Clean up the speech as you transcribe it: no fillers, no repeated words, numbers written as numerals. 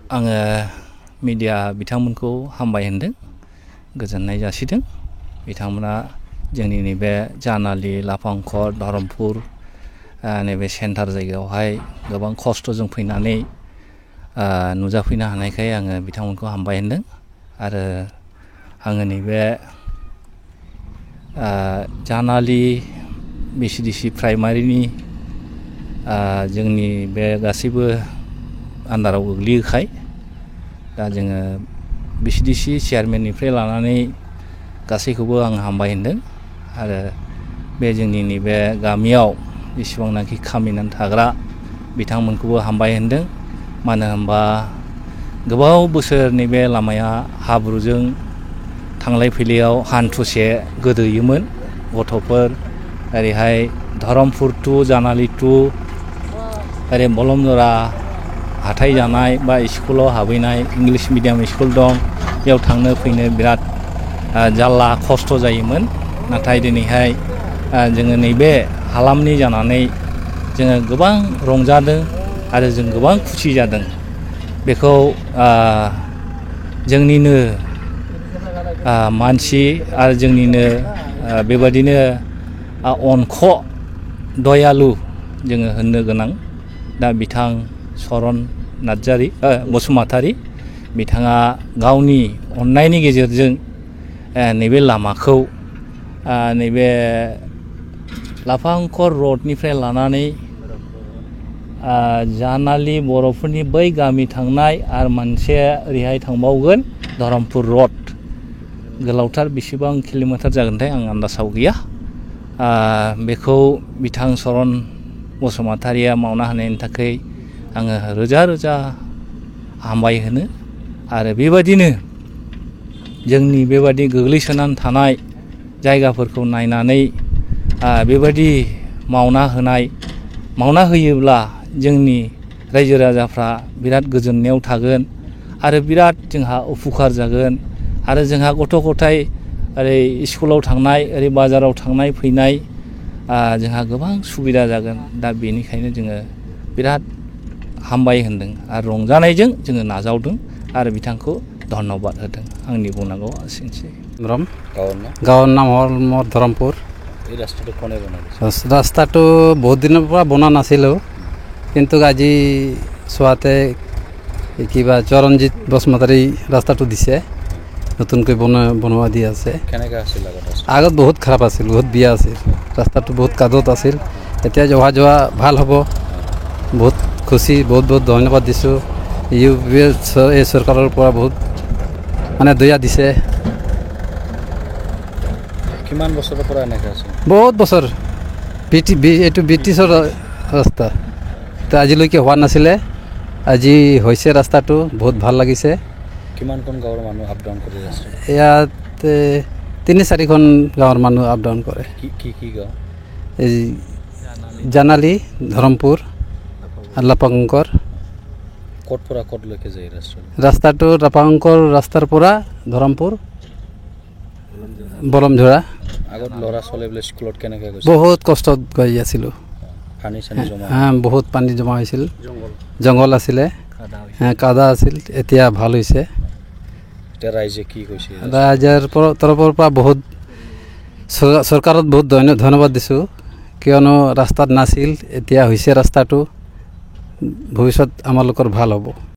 आङो मिडिया बिथांमोनखौ हामबाय होनदों गोजोननाय जासिदों बिथांमोना जोंनि नैबे जानालि लाफांखर धरमपुर नैबे सेन्टार जायगायावहाय गोबां खस्थ'जों फैनानै नुजाफैनो हानायखाय आङो बिथांमोनखौ हामबाय होनदों आरो आङो नैबे जानालि BCDC प्राइमारिनि जोंनि बे गासैबो आन्दाराव गोग्लैयोखाय दा जोङो BCDC चेयारमेननिफ्राय लानानै गासैखौबो आं हामबाय होनदों आरो बे जोंनि नैबे गामियाव जेसेबांनाखि खामिनानै थाग्रा बिथांमोनखौबो हामबाय होनदों मानो होनबा गोबाव बोसोरनि बे लामाया हाब्रुजों थांलाय फैलायाव हान्थुसे गोदोयोमोन गथ'फोर ओरैहाय धरमपुर टु जानालि टु ओरै बलमजरा हाथाय जानाय बा स्कुलाव हाबहैनाय इंलिश मिडियाम स्कुल दं बेयाव थांनो फैनो बिराद जारला खस्थ' जायोमोन नाथाय दिनैहाय जोङो नैबे हालामनि जानानै जोङो गोबां रंजादों आरो जों गोबां खुसि जादों बेखौ जोंनिनो मानसि आरो जोंनिनो बेबादिनो अनख' दयालु जोङो होननो गोनां दा बिथां चरन नार्जारि बसुमतारी बिथाङा गावनि अननायनि गेजेरजों नैबे लामाखौ नैबे लाफांखर रडनिफ्राय लानानै जानालि बर'फोरनि बै गामि थांनाय आरो मोनसे ओरैहाय थांबावगोन धरमपुर रड गोलावथार बेसेबां किल'मिटार जागोनथाय आं आन्दासाव गैया बेखौ बिथां चरन बसुमतारीया मावना होनायनि थाखाय आङो रोजा रोजा हामबाय होनो आरो बेबादिनो जोंनि बेबादि गोग्लैसोनानै थानाय जायगाफोरखौ नायनानै बेबादि मावना होयोब्ला जोंनि रायजो राजाफ्रा बिराद गोजोननायाव थागोन आरो बिराद जोंहा उपकार जागोन आरो जोंहा गथ' गथाय ओरै स्कुलाव थांनाय ओरै बाजाराव थांनाय फैनाय जोंहा गोबां सुबिदा जागोन दा बेनिखायनो जोङो बिराद हामबाय होनदों आरो रंजानायजों जोङो नाजावदों आरो बिथांखौ धन्यबाद होदों आंनि बुंनांगौ एसेनोसै गाँव नाम मोर धरमपुर रास्ताটো बहुत दिনৰ পৰা বনা নাছিলোঁ কিন্তু আজি চোৱাতে কিবা চৰণজিৎ বসুমতাৰী ৰাস্তাটো দিছে নতুনকৈ বনোৱা দি আছে আগত বহুত খাৰাপ আছিল বহুত বিয়া আছিল ৰাস্তাটো বহুত কাদত আছিল এতিয়া যোৱা ভাল হ'ব বহুত খুশি বহুত ধন্যবাদ দিছোঁ এই চৰকাৰৰ পৰা বহুত মানে দয়া দিছে কিমান বছৰৰ পৰা এনেকৈ আছে বহুত বছৰ এইটো ব্ৰিটিছৰ ৰাস্তা তো আজিলৈকে হোৱা নাছিলে আজি হৈছে ৰাস্তাটো বহুত ভাল লাগিছে কিমান কোন গাঁৱৰ মানুহ আপ ডাউন কৰি আছে ইয়াত 3-4খন গাঁৱৰ মানুহ আপ ডাউন কৰে কি গাঁও এই জানালি ধৰমপুৰ লাপাংকৰ ক'ত পৰা ক'তলৈকে যায় ৰাস্তাটো লাপাংকৰ ৰাস্তাৰ পৰা ধৰমপুৰ বলমঝৰা আগত ল'ৰা ছোৱালীবিলাক স্কুলত কেনেকৈ গৈছে বহুত কষ্টত গৈ আছিলোঁ পানী চানী জমা বহুত পানী জমা হৈছিল জংঘল আছিলে কাদা আছিল এতিয়া ভাল হৈছে এতিয়া ৰাইজে কি কৈছে ৰাইজৰ তৰফৰ পৰা বহুত চৰকাৰত বহুত ধন্যবাদ দিছোঁ কিয়নো ৰাস্তাত নাছিল এতিয়া হৈছে ৰাস্তাটো ভৱিষ্যত আমালোকৰ ভাল হ'ব